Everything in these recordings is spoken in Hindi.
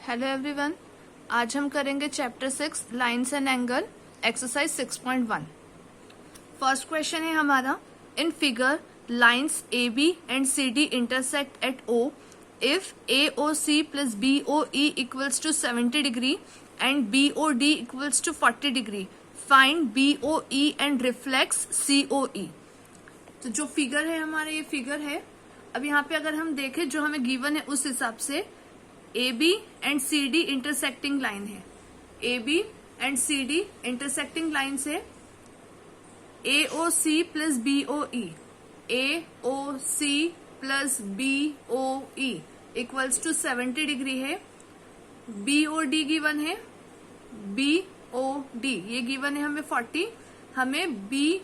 हेलो एवरीवन, आज हम करेंगे chapter 6 lines and angle exercise 6.1। First question है हमारा, in figure lines A B and C D intersect at O if A O C plus B O E equals to 70 degree and B O D equals to 40 degree, find B O E and reflex C O E. तो जो फिगर है हमारा, ये फिगर है। अब यहाँ पे अगर हम देखें जो हमें गिवन है उस हिसाब से A B and C D intersecting line है। A B and C D intersecting line से A O C plus B O E, A O C plus B O E equals to 70 degree है। बी ओ डी गिवन है, बी ओ डी ये गिवन है हमें 40। हमें बी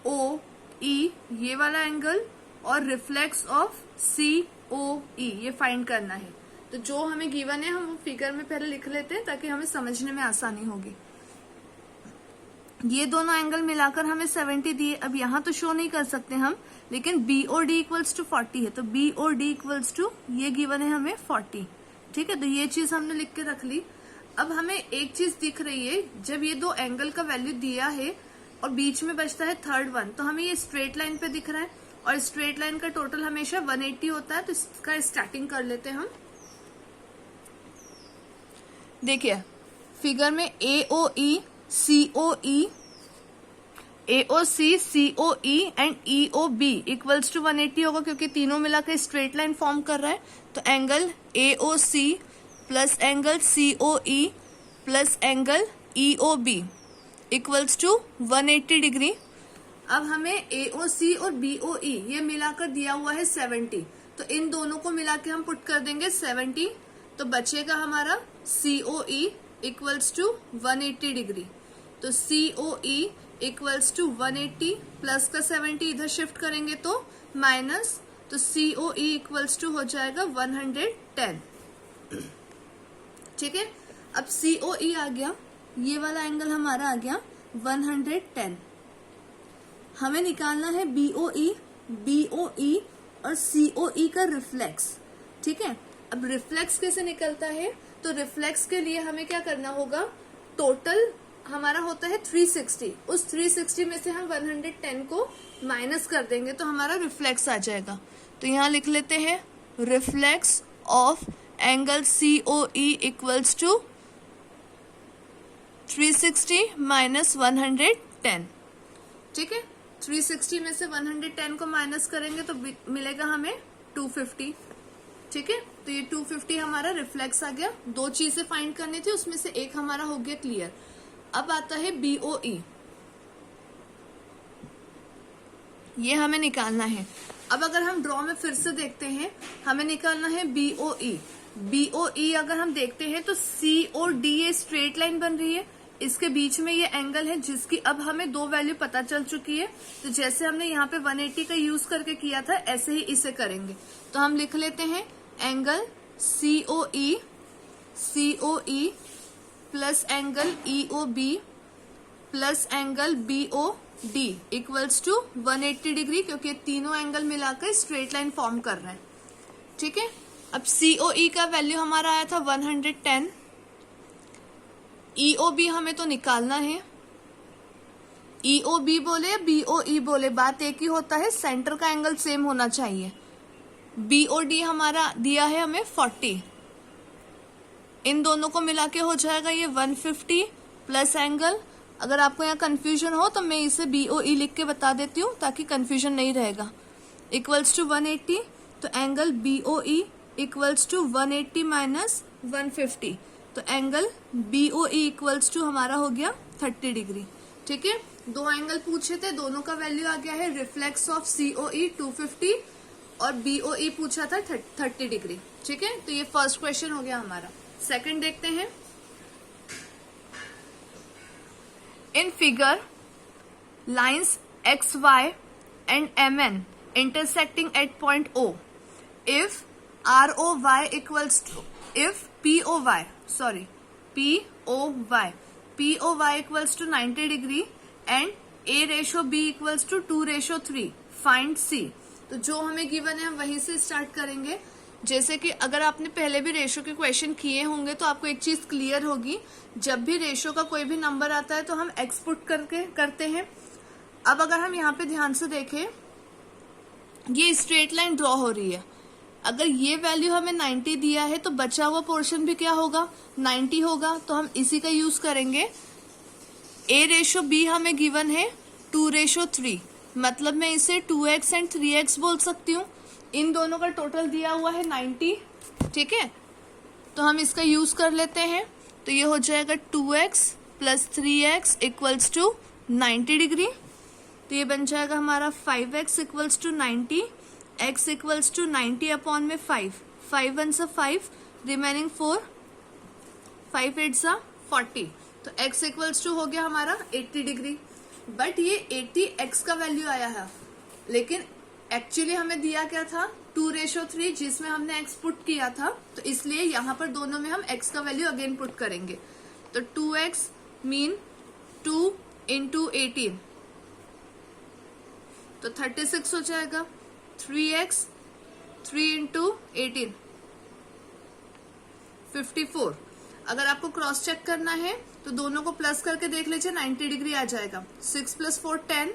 ओ ई ये वाला एंगल और रिफ्लेक्स ऑफ सी ओ ई ये फाइंड करना है। तो जो हमें गिवन है हम वो फिगर में पहले लिख लेते हैं ताकि हमें समझने में आसानी होगी। ये दोनों एंगल मिलाकर हमें 70 दिए। अब यहाँ तो शो नहीं कर सकते हम, लेकिन B O D equals to 40 है, तो B O D equals to ये गिवन है हमें 40। ठीक है, तो ये चीज हमने लिख के रख ली। अब हमें एक चीज दिख रही है, जब ये दो एंगल का वैल्यू दिया है और बीच में बचता है थर्ड वन, तो हमें ये स्ट्रेट लाइन पे दिख रहा है और स्ट्रेट लाइन का टोटल हमेशा 180 होता है। तो इसका स्टार्टिंग कर लेते हैं हम। देखिए फिगर में A O E C O E, A O C C O E and E O B equals to 180 होगा, क्योंकि तीनों मिलाकर स्ट्रेट लाइन फॉर्म कर रहा है। तो angle A O C plus angle C O E plus angle E O B equals to 180 degree. अब हमें ए ओ सी और बी ओ ई ये मिलाकर दिया हुआ है 70, तो इन दोनों को मिला के हम पुट कर देंगे 70, तो बचेगा हमारा सी O E equals to 180 degree. तो सी O E equals to 180 plus का 70 इधर शिफ्ट करेंगे तो माइनस, तो सी ओ ई इक्वल्स टू हो जाएगा 110। ठीक है, अब सी ओ ई आ गया, ये वाला एंगल हमारा आ गया 110। हमें निकालना है बी ओ ई और सी ओ ई का रिफ्लेक्स। ठीक है, अब रिफ्लेक्स कैसे निकलता है, तो रिफ्लेक्स के लिए हमें क्या करना होगा, टोटल हमारा होता है 360, उस 360 में से हम 110 को माइनस कर देंगे तो हमारा रिफ्लेक्स आ जाएगा। तो यहाँ लिख लेते हैं reflex of angle C O E equals to 360 minus 110। ठीक है, 360 में से 110 को माइनस करेंगे तो मिलेगा हमें 250। ठीक है, तो ये 250 हमारा रिफ्लेक्स आ गया। दो चीजें फाइंड करनी थी, उसमें से एक हमारा हो गया क्लियर। अब आता है बी ओ ई, ये हमें निकालना है। अब अगर हम ड्रॉ में फिर से देखते हैं, हमें निकालना है बी ओ ई। बी ओ ई अगर हम देखते हैं तो सी और डी ये स्ट्रेट लाइन बन रही है, इसके बीच में ये एंगल है जिसकी अब हमें दो वैल्यू पता चल चुकी है। तो जैसे हमने यहाँ पे 180 का यूज करके किया था, ऐसे ही इसे करेंगे। तो हम लिख लेते हैं angle C O E plus angle E O B plus angle B O D equals to 180 degree, क्योंकि तीनों एंगल मिलाकर स्ट्रेट लाइन फॉर्म कर रहे हैं। ठीक है, अब सी ओ ई का वैल्यू हमारा आया था 110। ई ओ बी हमें तो निकालना है। ई ओ बी बोले बी ओ ई बोले, बात एक ही होता है, सेंटर का एंगल सेम होना चाहिए। बी ओ डी हमारा दिया है हमें 40, इन दोनों को मिला के हो जाएगा ये 150 प्लस एंगल। अगर आपको यहाँ कंफ्यूजन हो तो मैं इसे बी ओ ई लिख के बता देती हूँ ताकि कंफ्यूजन नहीं रहेगा। इक्वल्स टू 180, तो angle B O E equals to 180 minus 150, तो angle B O E equals to हमारा हो गया 30 डिग्री। ठीक है, दो एंगल पूछे थे, दोनों का वैल्यू आ गया है। रिफ्लेक्स ऑफ सी ओ ई 250 और बी ओ ई पूछा था 30 डिग्री। ठीक है, तो ये फर्स्ट क्वेश्चन हो गया हमारा। सेकंड देखते हैं, in figure lines X Y and M N intersecting at point O if R O Y equals to, if P O Y equals to 90 degree and A ratio B equals to 2:3, find C. तो जो हमें गिवन है हम वहीं से स्टार्ट करेंगे। जैसे कि अगर आपने पहले भी रेशो के क्वेश्चन किए होंगे तो आपको एक चीज क्लियर होगी, जब भी रेशो का कोई भी नंबर आता है तो हम एक्स पुट करके करते हैं। अब अगर हम यहाँ पे ध्यान से देखें, ये स्ट्रेट लाइन ड्रॉ हो रही है। अगर ये वैल्यू हमें 90 दिया है तो बचा हुआ पोर्शन भी क्या होगा, 90 होगा। तो हम इसी का यूज करेंगे। A/B हमें गिवन है 2/3, मतलब मैं इसे 2x एंड 3x बोल सकती हूँ। इन दोनों का टोटल दिया हुआ है 90, ठीक है। तो हम इसका यूज कर लेते हैं। तो ये हो जाएगा 2x plus 3x equals to 90 degree. तो ये बन जाएगा हमारा 5x equals to 90, x equals to 90 upon में 5, 5 1 सा 5, रिमेनिंग 4, 5 8 सा 40। तो x इक्वल्स टू हो गया हमारा 80 डिग्री। बट ये 80 x का वैल्यू आया है, लेकिन एक्चुअली हमें दिया क्या था 2/3, जिसमें हमने x पुट किया था। तो इसलिए यहाँ पर दोनों में हम x का वैल्यू अगेन पुट करेंगे। तो 2x मीन 2 इंटू 18, तो 36 हो जाएगा। 3x 3 into 18 54। अगर आपको क्रॉस चेक करना है तो दोनों को प्लस करके देख लीजिए, 90 डिग्री आ जाएगा। 6 + 4 10,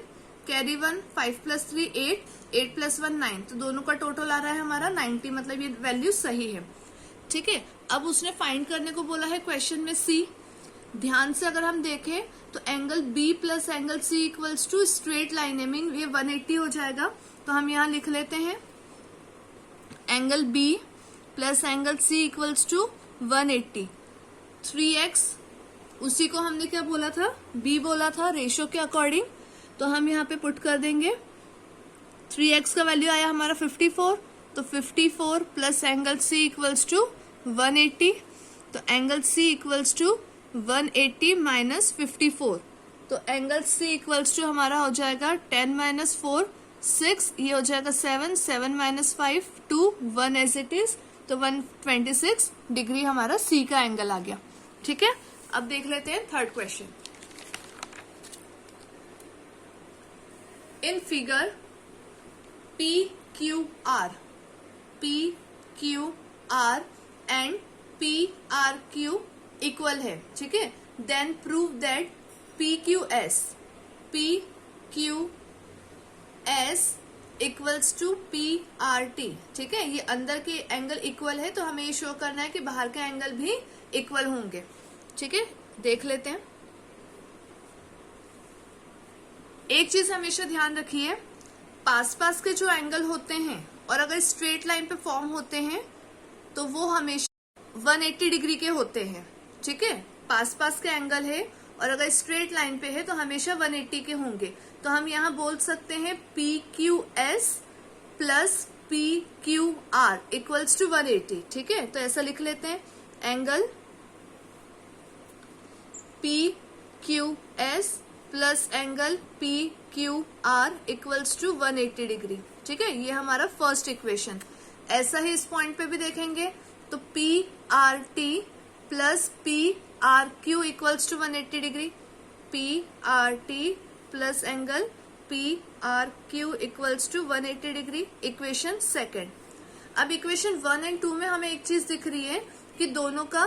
कैरी 1, 5 + 3 8, 8 + 1 9। तो दोनों का टोटल आ रहा है हमारा 90, मतलब ये वैल्यू सही है, ठीक है। अब उसने फाइंड करने को बोला है क्वेश्चन में C। ध्यान से अगर हम देखें तो angle B plus angle C equals to straight line है, मीन ये 180 हो जाएगा। तो हम यहाँ लिख लेते हैं angle B plus angle C equals to 180। 3x उसी को हमने क्या बोला था, B बोला था रेशो के अकॉर्डिंग। तो हम यहाँ पे पुट कर देंगे। 3x का वैल्यू आया हमारा 54, तो 54 plus angle C equals to 180। तो angle C equals to 180 minus 54। तो एंगल C इक्वल्स टू हमारा हो जाएगा 10 - 4 6, ये हो जाएगा 7, 7 - 5 2, 1 एज इट इज। तो 126 डिग्री हमारा C का एंगल आ गया, ठीक है। अब देख लेते हैं third question. In figure PQR and PRQ equal है, ठीक है। Then prove that PQS equals to PRT, ठीक है। ये अंदर के एंगल इक्वल है, तो हमें ये शो करना है कि बाहर के एंगल भी इक्वल होंगे, ठीक है। देख लेते हैं। एक चीज हमेशा ध्यान रखिए, पास के जो एंगल होते हैं और अगर स्ट्रेट लाइन पे फॉर्म होते हैं तो वो हमेशा 180 डिग्री के होते हैं, ठीक है। पास के एंगल है और अगर स्ट्रेट लाइन पे है तो हमेशा 180 के होंगे। तो हम यहाँ बोल सकते हैं PQS plus PQR equals to 180, ठीक है। तो ऐसा लिख लेते हैं, angle PQS plus angle PQR equals to 180 degree, ठीक है। ये हमारा फर्स्ट इक्वेशन। ऐसा ही इस पॉइंट पे भी देखेंगे तो PRT plus PRQ equals to 180 degree. PRT plus angle PRQ equals to 180 degree, equation second. अब इक्वेशन 1 एंड 2 में हमें एक चीज दिख रही है कि दोनों का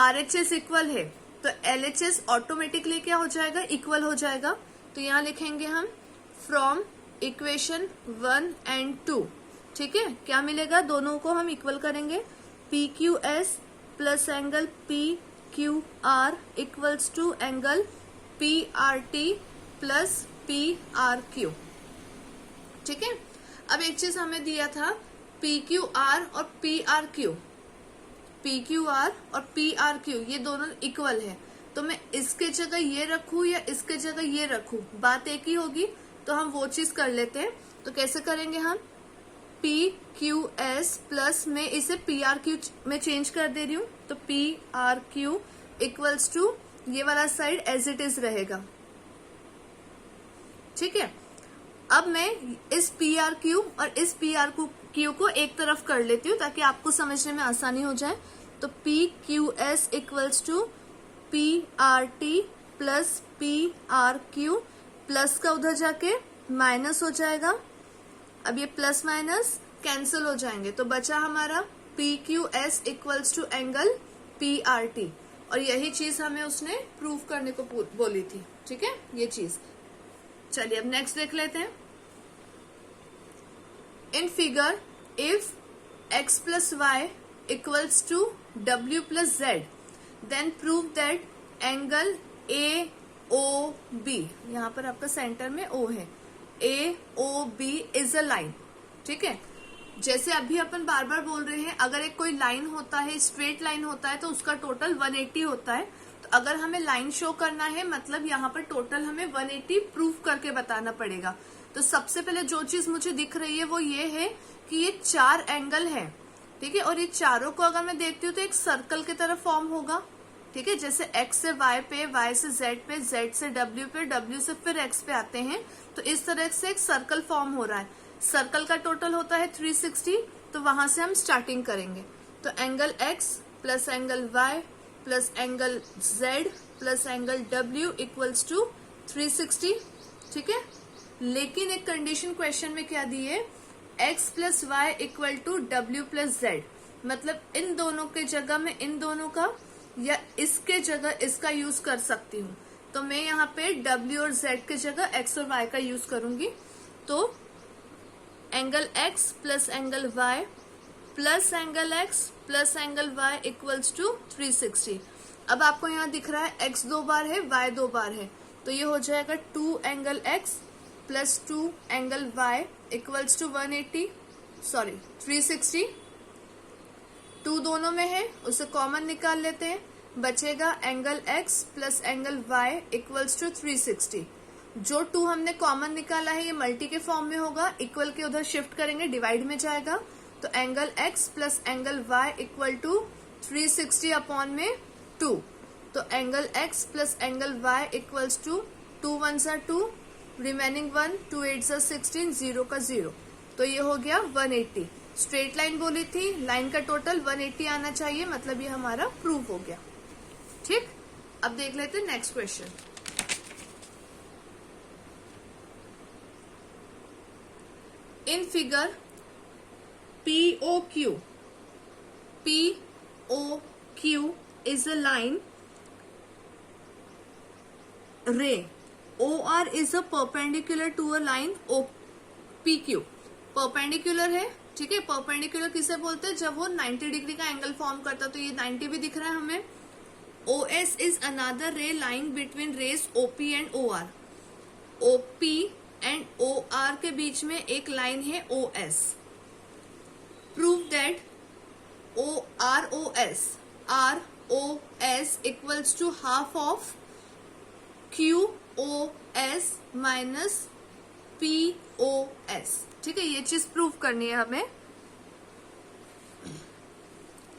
RHS इक्वल है, तो LHS ऑटोमेटिकली क्या हो जाएगा, इक्वल हो जाएगा। तो यहाँ लिखेंगे हम फ्रॉम इक्वेशन 1 एंड 2, ठीक है। क्या मिलेगा, दोनों को हम इक्वल करेंगे। PQS plus angle PQR equals to angle PRT plus PRQ, ठीक है। अब एक चीज हमें दिया था PQR और PRQ ये दोनों इक्वल है, तो मैं इसके जगह ये रखूं या इसके जगह ये रखूं, बात एक ही होगी। तो हम वो चीज कर लेते हैं। तो कैसे करेंगे हम, PQS प्लस में इसे PRQ में चेंज कर दे रही हूं, तो PRQ इक्वल्स टू ये वाला साइड एज इट इज रहेगा, ठीक है। अब मैं इस PRQ और इस PRQ को एक तरफ कर लेती हूँ ताकि आपको समझने में आसानी हो जाए। तो PQS equals to PRT plus PRQ, plus का उधर जाके माइनस हो जाएगा। अब ये प्लस माइनस कैंसिल हो जाएंगे, तो बचा हमारा P Q S equals to angle P R T, और यही चीज हमें उसने प्रूव करने को बोली थी। ठीक है, ये चीज। चलिए अब नेक्स्ट देख लेते हैं। In figure if x plus y equals to w plus z, then prove that angle AOB, यहाँ पर आपका सेंटर में O है, AOB is a line। ठीक है, जैसे अभी अपन बार बार बोल रहे हैं, अगर एक कोई लाइन होता है, स्ट्रेट लाइन होता है, तो उसका टोटल 180 होता है। तो अगर हमें लाइन शो करना है, मतलब यहाँ पर टोटल हमें 180 प्रूव करके बताना पड़ेगा। तो सबसे पहले जो चीज मुझे दिख रही है वो ये है कि ये 4 एंगल है। ठीक है, और ये चारों को अगर मैं देखती हूँ तो एक सर्कल की तरह फॉर्म होगा। ठीक है, जैसे x से y पे, y से z पे, z से w पे, w से फिर x पे आते हैं, तो इस तरह से एक सर्कल फॉर्म हो रहा है। सर्कल का टोटल होता है 360, तो वहां से हम स्टार्टिंग करेंगे। तो angle x plus angle y plus angle z plus angle w equals to 360। ठीक है, लेकिन एक कंडीशन क्वेश्चन में क्या दी है, x plus Y equal to W plus Z, मतलब इन दोनों के जगह में इन दोनों का या इसके जगह इसका यूज कर सकती हूँ। तो मैं यहाँ पे w और z के जगह x और y का यूज करूंगी। तो angle x plus angle y plus angle x plus angle y equals to 360। अब आपको यहाँ दिख रहा है x 2 बार है, y 2 बार है, तो ये हो जाएगा 2 angle x plus 2 angle y equals to 360। 2 दोनों में है, उसे कॉमन निकाल लेते हैं, बचेगा angle x plus angle y equals to 360। जो 2 हमने कॉमन निकाला है ये मल्टी के फॉर्म में होगा, इक्वल के उधर शिफ्ट करेंगे, डिवाइड में जाएगा। तो angle x plus angle y equal to 360 upon में 2। तो angle x plus angle y equals to 2 1 2, remaining 1, 2 8 16, 0 का 0, तो ये हो गया 180। स्ट्रेट लाइन बोली थी, लाइन का टोटल 180 आना चाहिए, मतलब ये हमारा प्रूव हो गया। ठीक, अब देख लेते हैं next question. In figure POQ is a line, ray OR is a perpendicular to a line PQ। Perpendicular है। ठीक है, परपेंडिकुलर किसे बोलते हैं, जब वो 90 डिग्री का एंगल फॉर्म करता, तो ये 90 भी दिख रहा है हमें। OS is another ray line between rays OP and OR। OP and OR के बीच में एक लाइन है OS। Prove that ROS equals to half of QOS minus POS। ठीक है, ये चीज प्रूव करनी है हमें।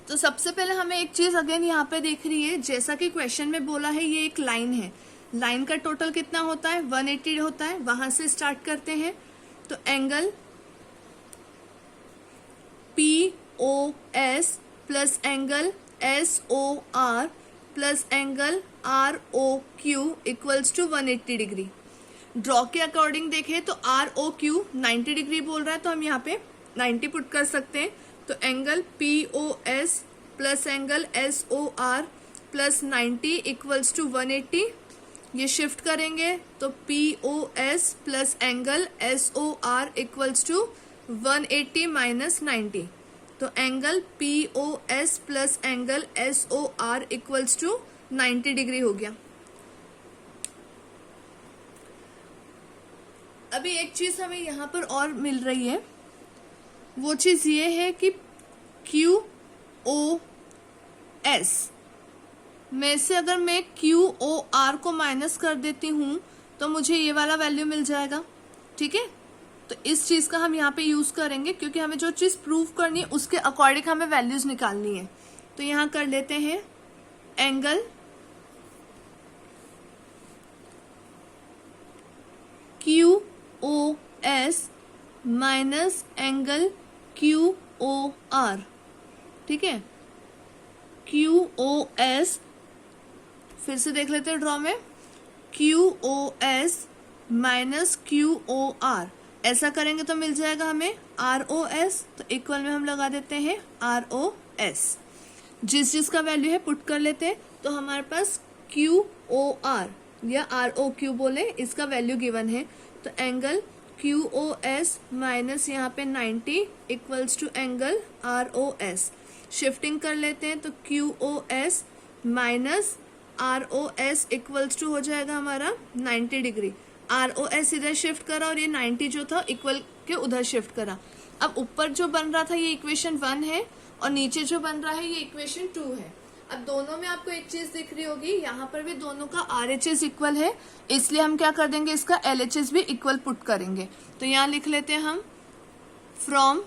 तो सबसे पहले हमें एक चीज अगेन यहाँ पे देख रही है, जैसा कि क्वेश्चन में बोला है, ये एक लाइन है, लाइन का टोटल कितना होता है, 180 होता है। वहां से स्टार्ट करते हैं। तो angle POS plus angle SOR plus angle ROQ equals to 180 degree. Draw के अकॉर्डिंग देखें तो ROQ 90 डिग्री बोल रहा है, तो हम यहाँ पे 90 पुट कर सकते हैं। तो angle POS plus angle SOR plus 90 equals to 180। ये शिफ्ट करेंगे तो POS plus angle SOR equals to 180 minus 90। तो angle POS plus angle SOR equals to 90 degree हो गया। अभी एक चीज हमें यहाँ पर और मिल रही है, वो चीज ये है कि QOS में से अगर मैं QOR को माइनस कर देती हूँ तो मुझे ये वाला वैल्यू मिल जाएगा। ठीक है, तो इस चीज का हम यहाँ पे यूज करेंगे, क्योंकि हमें जो चीज प्रूव करनी है उसके अकॉर्डिंग हमें वैल्यूज निकालनी है। तो यहाँ कर लेते हैं angle QOS minus angle QOR। ठीक है, QOS फिर से देख लेते हैं ड्रॉ में, QOS माइनस QOR। ऐसा करेंगे तो मिल जाएगा हमें ROS, तो इक्वल में हम लगा देते हैं ROS। जिस का वैल्यू है पुट कर लेते हैं, तो हमारे पास QOR या ROQ बोले, इसका वैल्यू गिवन है। तो एंगल QOS माइनस यहाँ पे 90 equals to angle ROS। Shifting कर लेते हैं, तो QOS minus ROS equals to हो जाएगा हमारा 90 डिग्री। ROS इधर शिफ्ट करा और ये 90 जो था इक्वल के उधर शिफ्ट करा। अब ऊपर जो बन रहा था ये इक्वेशन 1 है और नीचे जो बन रहा है ये इक्वेशन 2 है। अब दोनों में आपको एक चीज दिख रही होगी, यहाँ पर भी दोनों का RHS इक्वल है, इसलिए हम क्या कर देंगे, इसका LHS भी इक्वल पुट करेंगे। तो यहाँ लिख लेते हैं हम फ्रॉम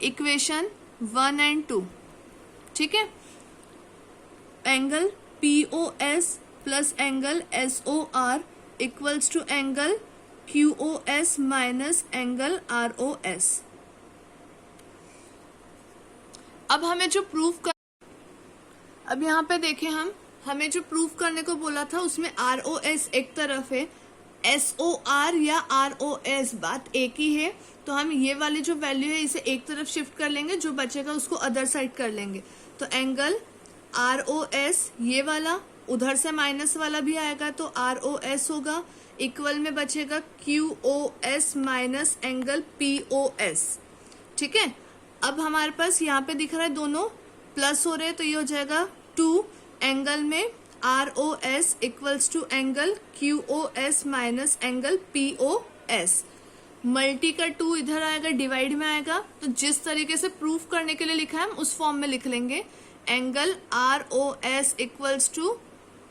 इक्वेशन 1 एंड 2, ठीक है। Angle POS plus angle SOR equals to angle QOS minus angle ROS। अब हमें जो प्रूफ कर, अब यहाँ पे देखें हमें जो प्रूफ करने को बोला था उसमें ROS एक तरफ है, SOR या ROS बात एक ही है। तो हम ये वाली जो वैल्यू है इसे एक तरफ शिफ्ट कर लेंगे, जो बचेगा उसको अदर साइड कर लेंगे। तो एंगल ROS ये वाला उधर से माइनस वाला भी आएगा तो ROS होगा, इक्वल में बचेगा QOS माइनस एंगल POS, ठीक है। अब हमारे पास यहाँ पे दिख रहा है दोनों प्लस हो रहे हैं, तो ये हो जाएगा 2 एंगल में ROS equals to angle QOS minus angle POS। Multi का 2 इधर आएगा, डिवाइड में आएगा, तो जिस तरीके से प्रूफ करने के लिए लिखा है हम उस फॉर्म में लिख लेंगे। Angle ROS equals to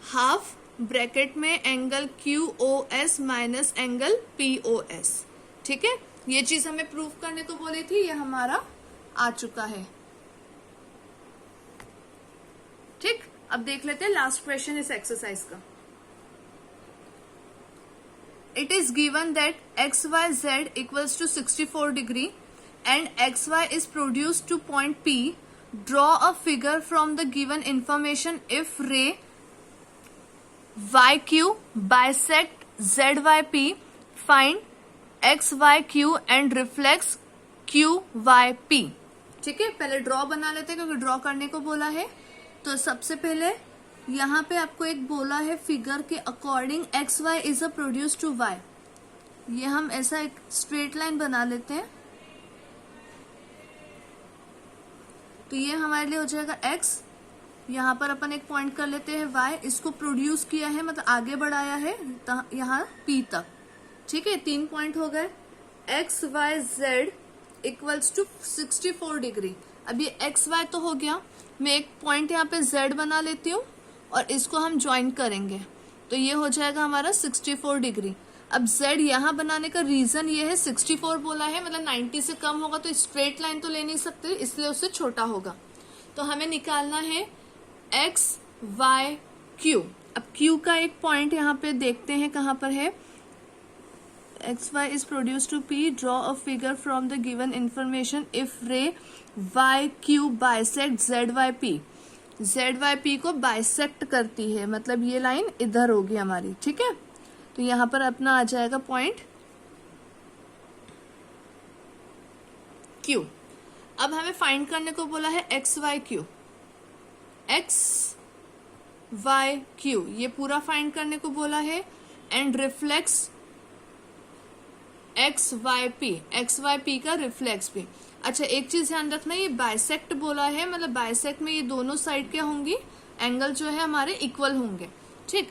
half bracket में angle QOS minus angle POS, ठीक है। ये चीज हमें प्रूफ करने को बोली थी, ये हमारा आ चुका है, ठीक। अब देख लेते हैं लास्ट क्वेश्चन इस एक्सरसाइज का। It is given that XYZ equals to 64 degree and XY is produced to point P। Draw a figure from the given information if ray YQ bisect ZYP, find XYQ and reflex QYP, ठीक है। पहले ड्रॉ बना लेते हैं क्योंकि ड्रॉ करने को बोला है। तो सबसे पहले यहाँ पे आपको एक बोला है फिगर के according XY is a produce to Y। ये हम ऐसा एक स्ट्रेट लाइन बना लेते हैं, तो ये हमारे लिए हो जाएगा X। यहाँ पर अपन एक पॉइंट कर लेते हैं Y, इसको प्रोड्यूस किया है मतलब आगे बढ़ाया है यहाँ P तक, ठीक है। 3 पॉइंट हो गए। XYZ equals to 64 degree. अब ये XY तो हो गया, मैं एक पॉइंट यहाँ पे Z बना लेती हूँ और इसको हम ज्वाइन करेंगे, तो ये हो जाएगा हमारा 64 डिग्री। अब Z यहाँ बनाने का रीजन ये है, 64 बोला है मतलब 90 से कम होगा तो स्ट्रेट लाइन तो ले नहीं सकते, इसलिए उससे छोटा होगा। तो हमें निकालना है XYQ। अब Q का एक पॉइंट यहाँ पे देखते हैं कहाँ पर है। XY is produced to P. Draw a figure from the given information if ray YQ bisect ZYP। ZYP को बाइसेक्ट करती है, मतलब ये लाइन इधर होगी हमारी, ठीक है। तो यहाँ पर अपना आ जाएगा पॉइंट Q। अब हमें फाइंड करने को बोला है XYQ। XYQ ये पूरा फाइंड करने को बोला है एंड रिफ्लेक्स XYP का रिफ्लेक्स भी। अच्छा एक चीज ध्यान रखना, ये बाइसेक्ट बोला है मतलब बाइसेक्ट में ये दोनों साइड क्या होंगी, एंगल जो है हमारे इक्वल होंगे, ठीक।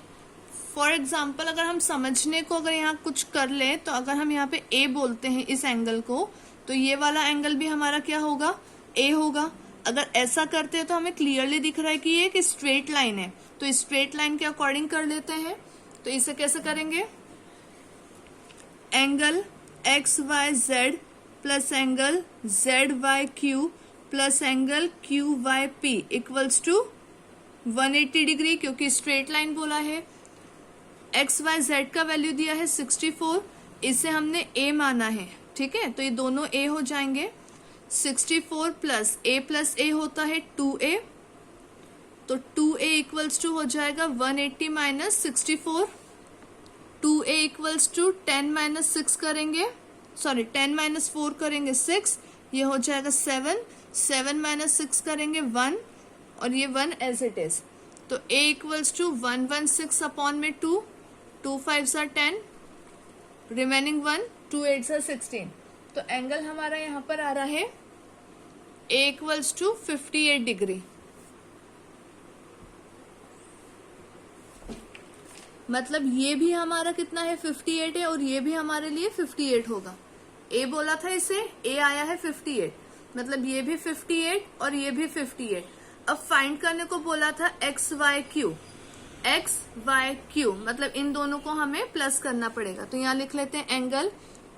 फॉर एग्जाम्पल अगर हम समझने को अगर यहाँ कुछ कर लें, तो अगर हम यहाँ पे A बोलते हैं इस एंगल को, तो ये वाला एंगल भी हमारा क्या होगा, A होगा। अगर ऐसा करते हैं तो हमें क्लियरली दिख रहा है कि ये एक स्ट्रेट लाइन है, तो स्ट्रेट लाइन के अकॉर्डिंग कर लेते हैं। तो इसे कैसे करेंगे, angle XYZ plus angle ZYQ plus angle QYP equals to 180 degree, क्योंकि स्ट्रेट लाइन बोला है। XYZ का वैल्यू दिया है 64, इसे हमने A माना है, ठीक है। तो ये दोनों A हो जाएंगे। 64 प्लस A होता है 2A, तो 2A इक्वल्स टू हो जाएगा 180 minus 64। 2A equals to 10 minus 6 करेंगे सॉरी 10 माइनस 4 करेंगे 6, ये हो जाएगा 7, 7 माइनस 6 करेंगे 1 और ये 1 एज इट इज। तो a इक्वल्स टू 116 अपॉन में 2, 2 5 10, रिमेनिंग 1, 2 8 16। तो एंगल हमारा यहाँ पर आ रहा है a इक्वल्स टू 58 डिग्री। मतलब ये भी हमारा कितना है 58 है और ये भी हमारे लिए 58 होगा। a बोला था इसे, a आया है 58, मतलब ये भी 58 और ये भी 58। अब फाइंड करने को बोला था X Y Q, X Y Q मतलब इन दोनों को हमें प्लस करना पड़ेगा। तो यहाँ लिख लेते हैं angle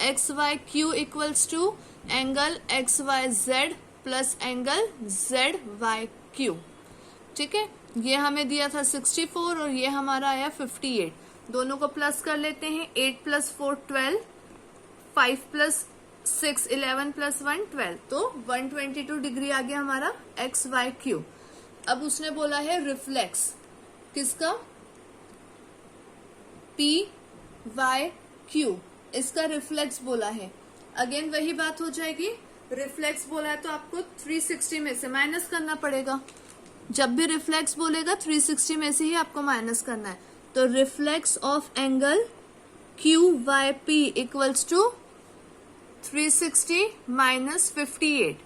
X Y Q equals to angle X Y Z plus angle Z Y Q. ठीक है, ये हमें दिया था 64 और ये हमारा आया 58। दोनों को प्लस कर लेते हैं, 8 प्लस 4 12, 5 प्लस 6 11 प्लस 1 12, तो 122 डिग्री आ गया हमारा एक्स वाई क्यू। अब उसने बोला है रिफ्लेक्स किसका, पी वाई क्यू, इसका रिफ्लेक्स बोला है। अगेन वही बात हो जाएगी, रिफ्लेक्स बोला है तो आपको 360 में से माइनस करना पड़ेगा। जब भी रिफ्लेक्स बोलेगा 360 में से ही आपको माइनस करना है। तो reflex of angle Q Y P equals to 360 minus 58,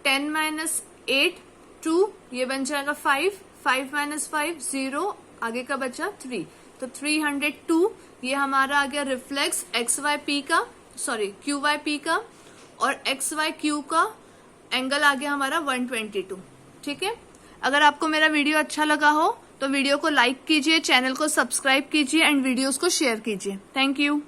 10 minus 8 2, ये बन जाएगा 5, 5 माइनस 5 0, आगे का बचा 3, तो 302। ये हमारा आ गया रिफ्लेक्स एक्स वाई पी का, सॉरी क्यू वाई पी का, और एक्स वाई क्यू का एंगल आ गया हमारा 122। ठीक है, अगर आपको मेरा वीडियो अच्छा लगा हो तो वीडियो को लाइक कीजिए, चैनल को सब्सक्राइब कीजिए एंड वीडियोस को शेयर कीजिए। Thank you.